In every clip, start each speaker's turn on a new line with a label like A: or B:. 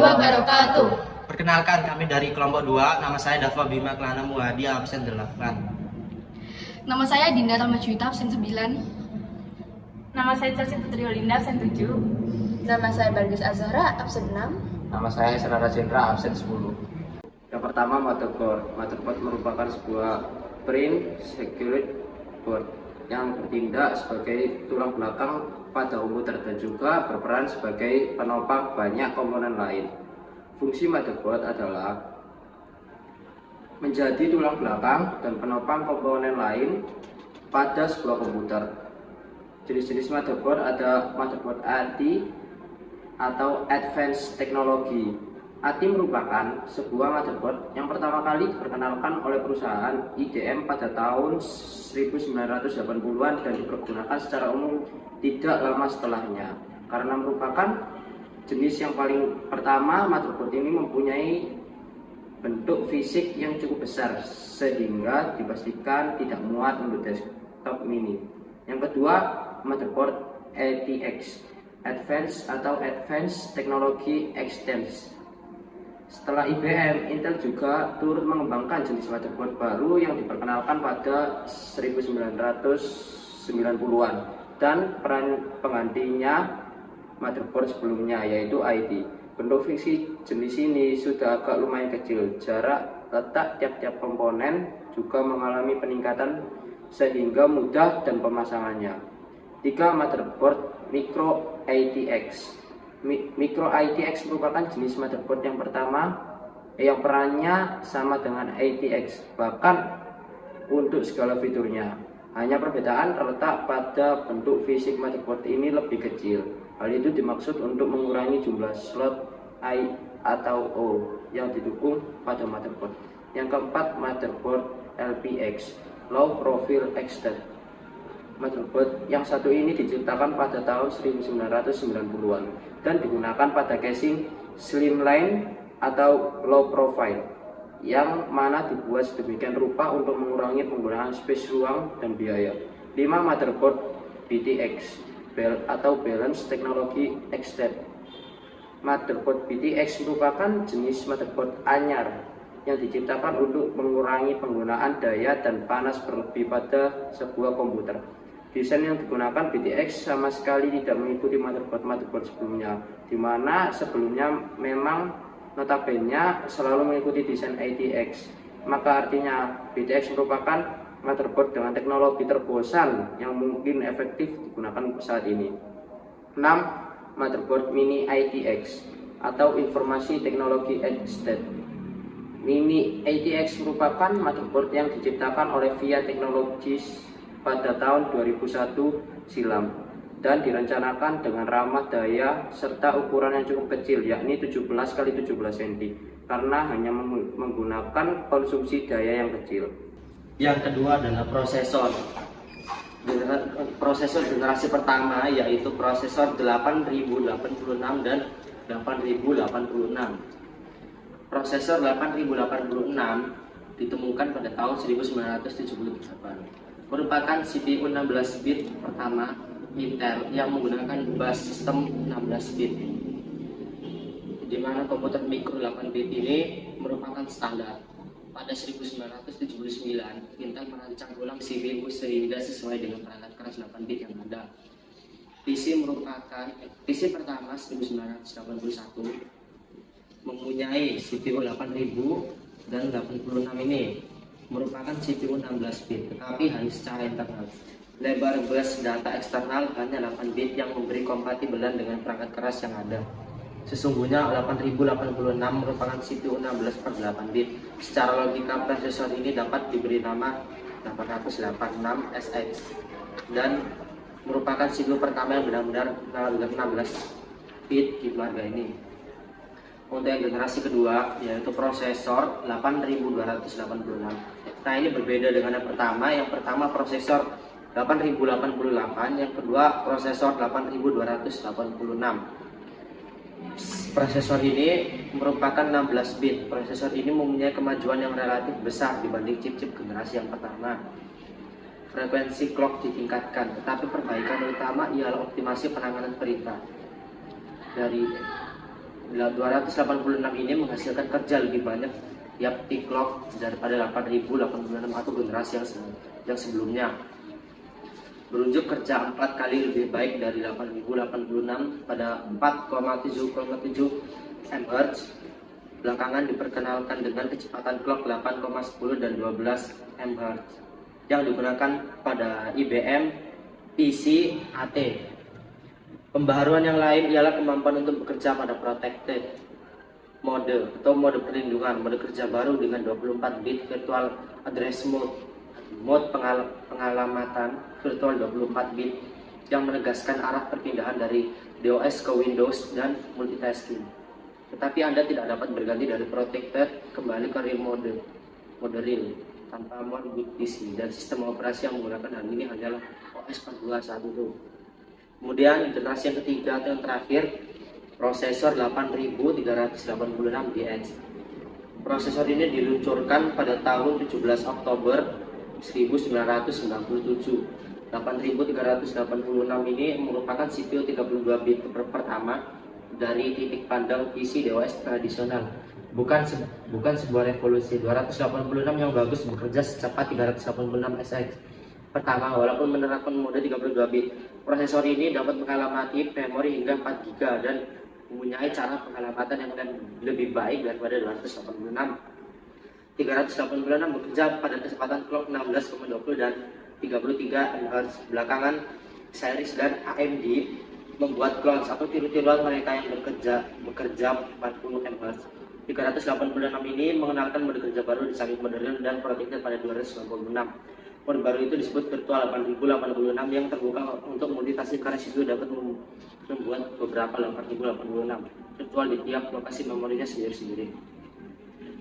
A: wabarakatuh.
B: Perkenalkan, kami dari kelompok 2. Nama saya Dafa Bima Kelana Muhadi, absen 8.
C: Nama saya Dinda Rahmajuwita, absen 9.
D: Nama saya Chelsea Putri Olinda, absen 7.
A: Nama saya Balgis Azhara, absen 6.
E: Nama saya Senara Cendra, absen 10. Yang pertama, motherboard. Motherboard merupakan sebuah print circuit board yang bertindak sebagai tulang belakang pada komputer dan juga berperan sebagai penopang banyak komponen lain. Fungsi motherboard adalah menjadi tulang belakang dan penopang komponen lain pada sebuah komputer. Jenis-jenis motherboard ada motherboard AT atau Advanced Technology. AT merupakan sebuah motherboard yang pertama kali diperkenalkan oleh perusahaan IDM pada tahun 1980-an dan dipergunakan secara umum tidak lama setelahnya. Karena merupakan jenis yang paling pertama, motherboard ini mempunyai bentuk fisik yang cukup besar sehingga dipastikan tidak muat untuk desktop mini. Yang kedua, motherboard ATX, Advanced atau Advanced Technology Extends. Setelah IBM, Intel juga turut mengembangkan jenis motherboard baru yang diperkenalkan pada 1990-an dan peran penggantinya motherboard sebelumnya yaitu IT. Bentuk fungsi jenis ini sudah agak lumayan kecil, jarak letak tiap-tiap komponen juga mengalami peningkatan sehingga mudah dan pemasangannya. 3. Motherboard Micro ATX. Micro ATX merupakan jenis motherboard yang pertama yang perannya sama dengan ATX, bahkan untuk segala fiturnya. Hanya perbedaan terletak pada bentuk fisik motherboard ini lebih kecil. Hal itu dimaksud untuk mengurangi jumlah slot I atau O yang didukung pada motherboard. Yang keempat, motherboard LPX, Low Profile Extended. Motherboard yang satu ini diciptakan pada tahun 1990-an dan digunakan pada casing slimline atau low profile yang mana dibuat sedemikian rupa untuk mengurangi penggunaan space ruang dan biaya. 5. Motherboard BTX atau Balance Technology Extended. Motherboard BTX merupakan jenis motherboard anyar yang diciptakan untuk mengurangi penggunaan daya dan panas berlebih pada sebuah komputer. Desain yang digunakan BTX sama sekali tidak mengikuti motherboard sebelumnya, di mana sebelumnya memang notabene selalu mengikuti desain ATX. Maka artinya BTX merupakan motherboard dengan teknologi terbosan yang mungkin efektif digunakan saat ini. 6. Motherboard Mini ATX atau Informasi Teknologi Extended. Mini ATX merupakan motherboard yang diciptakan oleh VIA Technologies pada tahun 2001 silam dan direncanakan dengan ramah daya serta ukuran yang cukup kecil yakni 17 x 17 cm karena hanya menggunakan konsumsi daya yang kecil.
B: Yang kedua adalah prosesor. Prosesor generasi pertama yaitu prosesor 8086 dan 8086. Prosesor 8086 ditemukan pada tahun 1978. Merupakan CPU 16 bit pertama Intel yang menggunakan bus sistem 16 bit, di mana komputer mikro 8 bit ini merupakan standar. Pada 1979, Intel merancang ulang CPU sehingga sesuai dengan perangkat keras 8 bit yang ada. PC pertama 1981 mempunyai CPU 8000 dan 86 ini merupakan CPU 16 bit tetapi hanya secara internal. Lebar bus data eksternal hanya 8 bit yang memberi kompatibelan dengan perangkat keras yang ada. Sesungguhnya 8086 merupakan CPU 16/8 bit. Secara logika prosesor ini dapat diberi nama 886SX dan merupakan CPU pertama yang benar-benar 16 bit di keluarga ini. Untuk yang generasi kedua yaitu prosesor 8286. Nah, ini berbeda dengan yang pertama. Yang pertama prosesor 8088, yang kedua prosesor 8286. Prosesor ini merupakan 16 bit. Prosesor ini mempunyai kemajuan yang relatif besar dibanding chip-chip generasi yang pertama. Frekuensi clock ditingkatkan, tetapi perbaikan utama ialah optimasi penanganan perintah. Dari 286 ini menghasilkan kerja lebih banyak tiap tick clock daripada 8086 atau generasi yang sebelumnya. Berunjuk kerja 4 kali lebih baik dari 8086 pada 4,7,7 MHz. Belakangan diperkenalkan dengan kecepatan clock 8,10 dan 12 MHz yang digunakan pada IBM PC AT. Pembaharuan yang lain ialah kemampuan untuk bekerja pada protected mode atau mode perlindungan, mode kerja baru dengan 24 bit virtual address mode pengalamatan virtual 24 bit yang menegaskan arah perpindahan dari DOS ke Windows dan multitasking. Tetapi Anda tidak dapat berganti dari protected kembali ke real mode real tanpa mode boot PC, dan sistem operasi yang menggunakan hal ini hanyalah OS 42 saat itu. Kemudian generasi yang ketiga atau yang terakhir, prosesor 8386DX. Prosesor ini diluncurkan pada tahun 17 Oktober 1997. 8386 ini merupakan CPU 32 bit pertama dari titik pandang PC DOS tradisional. Bukan sebuah revolusi. 286 yang bagus bekerja secepat 386SX. Pertama, walaupun menerapkan mode 32 bit, prosesor ini dapat mengalamati memori hingga 4 GB dan mempunyai cara pengalamatan yang lebih baik daripada 286. 386 bekerja pada kecepatan clock 16,20 dan 33 MHz. Belakangan, Series dan AMD membuat clones atau tiru-tiruan mereka yang bekerja 40 MHz. 386 ini mengenalkan mode kerja baru di samping mode real dan protected pada 296. Mode baru itu disebut virtual 8086 yang terbuka untuk multitasking karena CPU dapat membuat beberapa 8086 virtual di tiap lokasi memorinya sendiri-sendiri.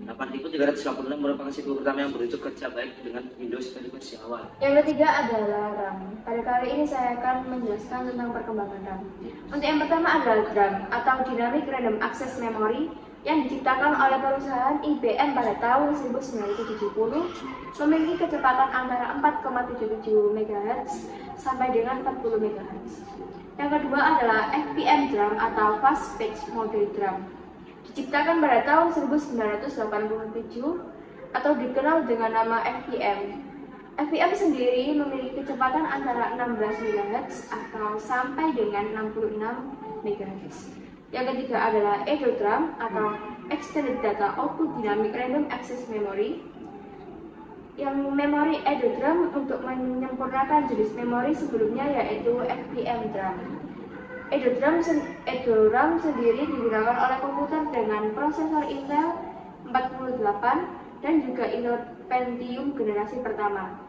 B: 8386 merupakan CPU pertama yang berunjuk kerja baik dengan Windows dari versi awal.
A: Yang ketiga adalah RAM. Pada kali ini saya akan menjelaskan tentang perkembangan RAM. Untuk yang pertama adalah DRAM atau Dynamic Random Access Memory yang diciptakan oleh perusahaan IBM pada tahun 1970, memiliki kecepatan antara 4,77 MHz sampai dengan 40 MHz. Yang kedua adalah FPM DRAM atau Fast Pitch Mode DRAM. Diciptakan pada tahun 1987 atau dikenal dengan nama FPM. FPM sendiri memiliki kecepatan antara 16 MHz atau sampai dengan 66 MHz. Yang ketiga adalah EDODRAM atau Extended Data Output Dynamic Random Access Memory. Yang memori EDODRAM untuk menyempurnakan jenis memori sebelumnya yaitu FPM DRAM. EDODRAM sendiri digunakan oleh komputer dengan prosesor Intel 48 dan juga Intel Pentium generasi pertama.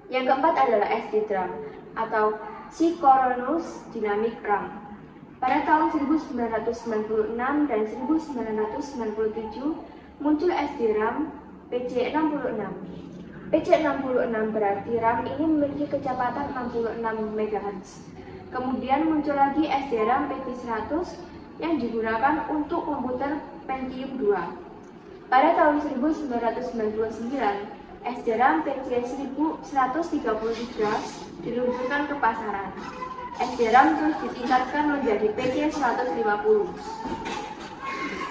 A: Yang keempat adalah SDDRAM atau Synchronous Dynamic RAM. Pada tahun 1996 dan 1997 muncul SDRAM PC66. PC66 berarti RAM ini memiliki kecepatan 66 MHz. Kemudian muncul lagi SDRAM PC100 yang digunakan untuk komputer Pentium 2. Pada tahun 1999, SDRAM PC1133 diluncurkan ke pasaran. SDRAM terus ditingkatkan menjadi PC150.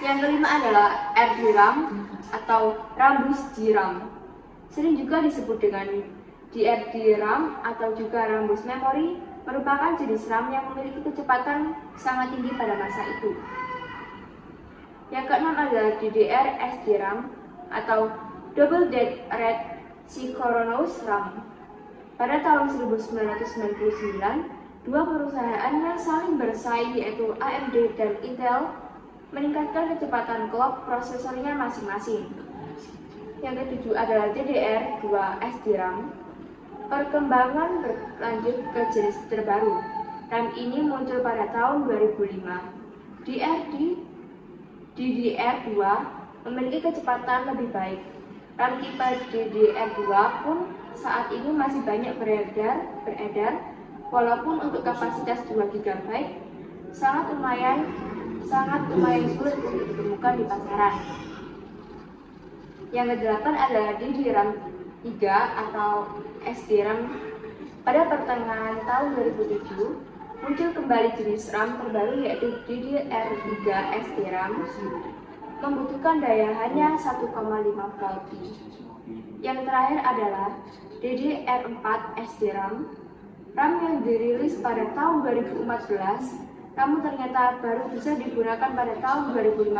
A: Yang kelima adalah RDRAM atau Rambus DRAM. Sering juga disebut dengan DRDRAM atau juga Rambus Memory, merupakan jenis RAM yang memiliki kecepatan sangat tinggi pada masa itu. Yang keenam adalah DDR SDRAM atau Double Dead Red Synchronous RAM. Pada tahun 1999, dua perusahaan yang saling bersaing yaitu AMD dan Intel meningkatkan kecepatan clock prosesornya masing-masing. Yang ketujuh adalah DDR2 SDRAM. Perkembangan berlanjut ke jenis terbaru. RAM ini muncul pada tahun 2005. DDR2 memiliki kecepatan lebih baik. RAM tipe DDR2 pun saat ini masih banyak beredar, walaupun untuk kapasitas 2 GB sangat lumayan sulit untuk ditemukan di pasaran. Yang kedelapan adalah DDR3 atau SDRAM. Pada pertengahan tahun 2007, Muncul kembali jenis RAM terbaru yaitu DDR3 SDRAM, membutuhkan daya hanya 1,5 volt. Yang terakhir adalah DDR4 SDRAM, RAM yang dirilis pada tahun 2014, namun ternyata baru bisa digunakan pada tahun 2015,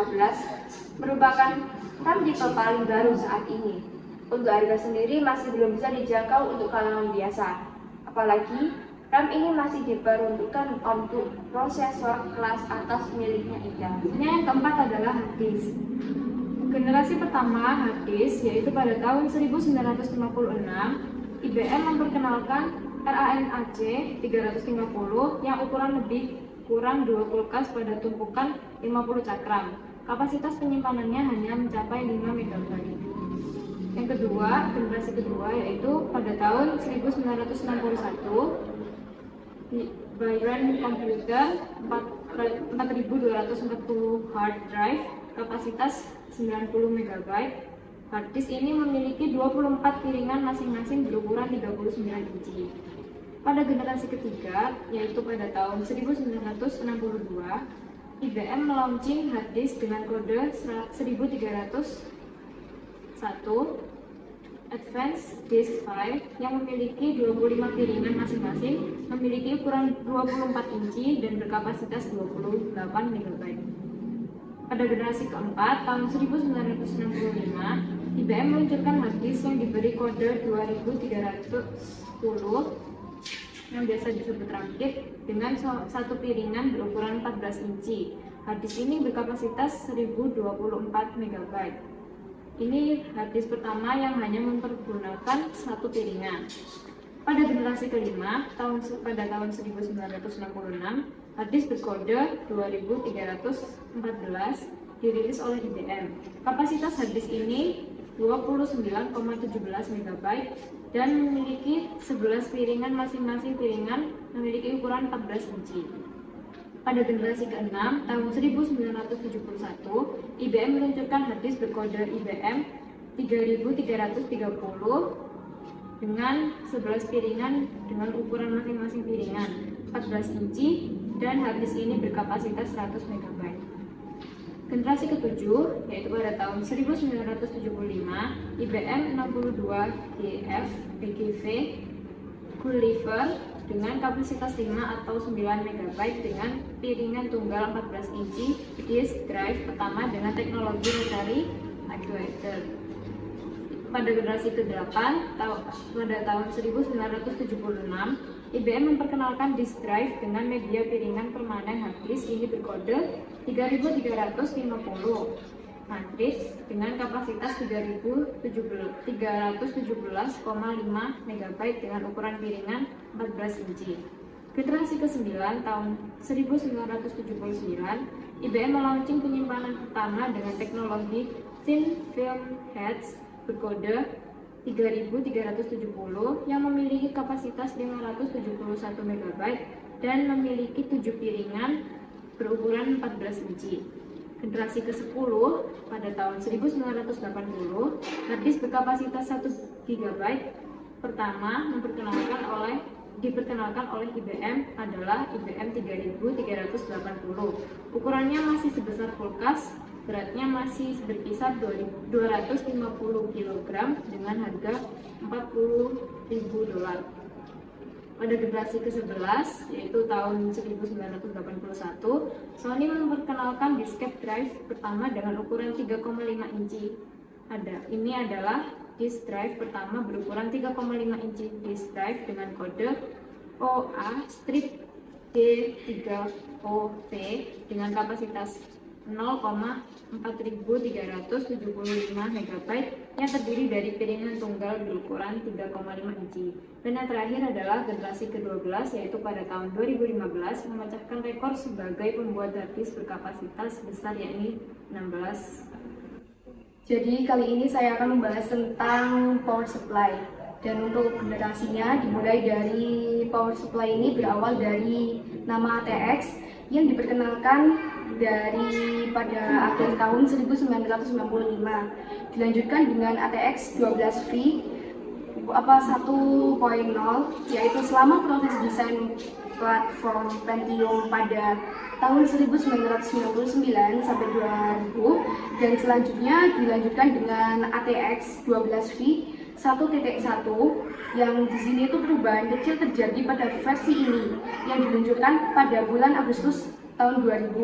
A: merupakan RAM tipe paling baru saat ini. Untuk harga sendiri masih belum bisa dijangkau untuk kalangan biasa, apalagi RAM ini masih diperuntukkan untuk prosesor kelas atas miliknya Intel.
D: Yang keempat adalah hard disk. Generasi pertama hard disk yaitu pada tahun 1956, IBM memperkenalkan RAMAC 350 yang ukuran lebih kurang 2 kulkas pada tumpukan 50 cakram. Kapasitas penyimpanannya hanya mencapai 5 MB. Yang kedua, generasi kedua yaitu pada tahun 1961, Byron Computer 4240 hard drive, kapasitas 90 MB. Hard disk ini memiliki 24 piringan masing-masing berukuran 39 inci. Pada generasi ketiga, yaitu pada tahun 1962, IBM melaunching hard disk dengan kode 1301 Advanced Disk 5 yang memiliki 25 piringan masing-masing, memiliki ukuran 24 inci dan berkapasitas 28 MB. Pada generasi keempat, tahun 1965, IBM meluncurkan hard disk yang diberi kode 2310 yang biasa disebut rakit dengan satu piringan berukuran 14 inci. Hard disk ini berkapasitas 1024 MB. Ini hard disk pertama yang hanya mempergunakan satu piringan. Pada generasi kelima, pada tahun 1966, hard disk berkode 2314 dirilis oleh IBM. Kapasitas hard disk ini 29,17 MB dan memiliki 11 piringan, masing-masing piringan memiliki ukuran 14 inci. Pada generasi ke-6, tahun 1971, IBM meluncurkan hard disk berkode IBM 3330 dengan 11 piringan dengan ukuran masing-masing piringan 14 inci dan hard disk ini berkapasitas 100 MB. Generasi ke-7, yaitu pada tahun 1975, IBM 62GF BGV Gulliver dengan kapasitas 5 atau 9 MB dengan piringan tunggal 14 inci disk drive pertama dengan teknologi rotary actuator. Pada generasi ke-8, pada tahun 1976, IBM memperkenalkan disk drive dengan media piringan permanen hard disk ini berkode 3350 matriks dengan kapasitas 317,5 MB dengan ukuran piringan 14 inci. Generasi ke-9 tahun 1979, IBM melaunching penyimpanan pertama dengan teknologi thin film heads berkode 3370 yang memiliki kapasitas 571 MB dan memiliki 7 piringan berukuran 14 inci. Generasi ke-10 pada tahun 1980, hard disk berkapasitas 1 GB pertama diperkenalkan oleh IBM adalah IBM 3380. Ukurannya masih sebesar kulkas, beratnya masih berkisar 250 kg dengan harga $40.000. Pada generasi ke-11, yaitu tahun 1981, Sony memperkenalkan disket drive pertama dengan ukuran 3,5 inci. Ini adalah disk drive pertama berukuran 3,5 inci disk drive dengan kode OA-D3OV dengan kapasitas 0,4375 MB yang terdiri dari piringan tunggal berukuran 3,5 inci. Dan yang terakhir adalah generasi ke-12, yaitu pada tahun 2015 memecahkan rekor sebagai pembuat hard disk berkapasitas besar, yakni 16.
A: Jadi kali ini saya akan membahas tentang power supply. Dan untuk generasinya dimulai dari power supply ini berawal dari nama ATX yang diperkenalkan pada akhir tahun 1995, dilanjutkan dengan ATX 12V 1.0, yaitu selama proses desain platform Pentium pada tahun 1999 sampai 2000 dan selanjutnya dilanjutkan dengan ATX 12V 1.1 yang di sini itu perubahan kecil terjadi pada versi ini yang diluncurkan pada bulan Agustus tahun 2000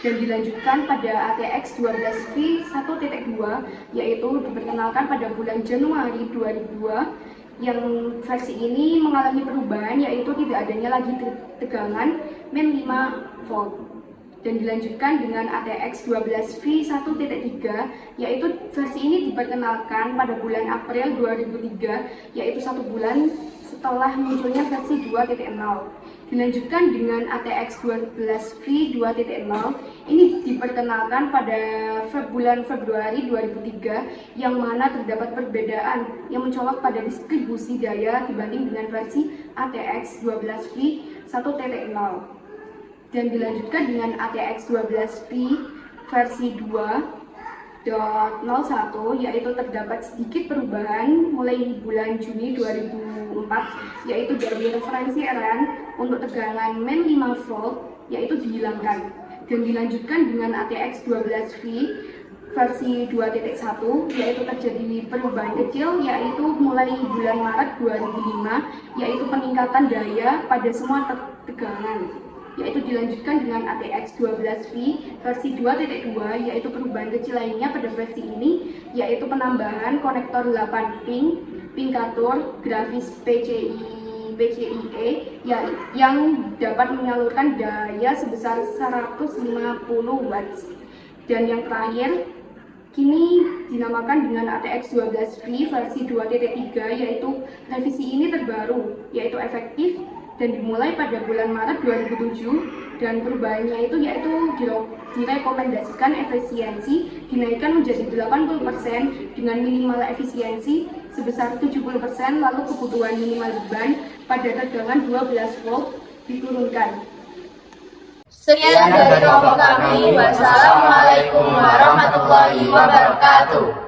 A: dan dilanjutkan pada ATX 12V 1.2 yaitu diperkenalkan pada bulan Januari 2002 yang versi ini mengalami perubahan yaitu tidak adanya lagi tegangan min 5 volt dan dilanjutkan dengan ATX 12V 1.3 yaitu versi ini diperkenalkan pada bulan April 2003 yaitu 1 bulan setelah munculnya versi 2.0. Dilanjutkan dengan ATX 12V 2.0 ini diperkenalkan pada bulan Februari 2003 yang mana terdapat perbedaan yang mencolok pada distribusi daya dibanding dengan versi ATX 12V 1.0 dan dilanjutkan dengan ATX 12V versi 2.01 yaitu terdapat sedikit perubahan mulai bulan Juni 2004 yaitu dari referensi RN untuk tegangan min 5 volt yaitu dihilangkan dan dilanjutkan dengan ATX 12V versi 2.1 yaitu terjadi perubahan kecil yaitu mulai bulan Maret 2005 yaitu peningkatan daya pada semua tegangan yaitu dilanjutkan dengan ATX 12V versi 2.2 yaitu perubahan kecil lainnya pada versi ini yaitu penambahan konektor 8 pin cathode grafis PCIe yang dapat menyalurkan daya sebesar 150 watts dan yang terakhir kini dinamakan dengan ATX 12V versi 2.3 yaitu revisi ini terbaru yaitu efektif dan dimulai pada bulan Maret 2007 dan perubahannya itu yaitu direkomendasikan efisiensi dinaikkan menjadi 80% dengan minimal efisiensi sebesar 70% lalu kebutuhan minimal beban pada tegangan 12 volt diturunkan.
F: Sekian dari kelompok kami. Wassalamualaikum warahmatullahi wabarakatuh.